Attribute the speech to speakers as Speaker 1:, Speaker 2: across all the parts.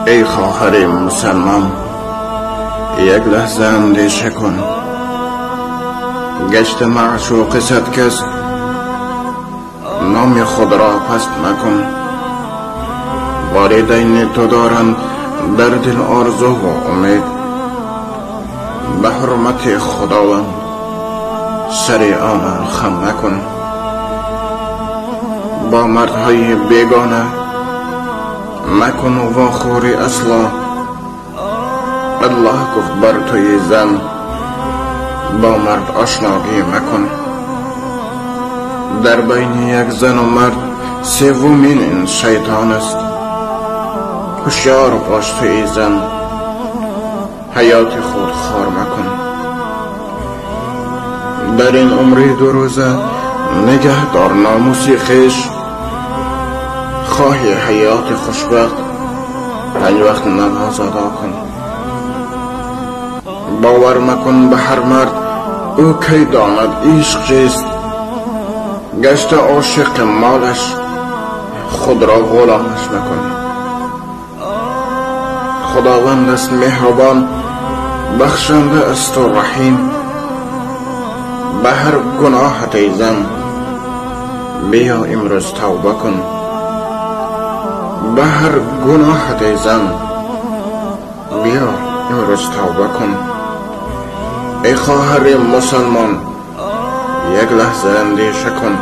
Speaker 1: ای خواهر مسلمان، یک لحظه اندیشه کن. گشت معشوق صد کس، نام خود را پست مکن. والدین تو دارند در دل آرزو و امید. به حرمت خداوند سر آنان خم نکن. با مردهای بیگانه مکن واخوری اصلا. الله گفت بر توی زن با مرد آشنایی مکن. در بین یک زن و مرد سومین این شیطان است. هوشیار باش توی زن، حیات خود خوار مکن. در این عمری 2 روزه نگه دار ناموسی خویش. خواهی حیات خوشبخت 5 وقت نماز ادا کن. باور مکن به هر مرد او کی داند عشق چیست. گشت عاشق مالش خود را غلامش مکن. خداوند است مهربان، بخشنده است و رحیم. به هر گناهت ای زن بیا امروز توبه کن. به هر گناهت ای زن بیا امروز توبه کن. ای خواهر مسلمان، یک لحظه اندیشه کن.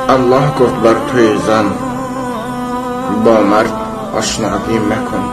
Speaker 1: الله گفت بر توی زن با مرد آشنایی مکن.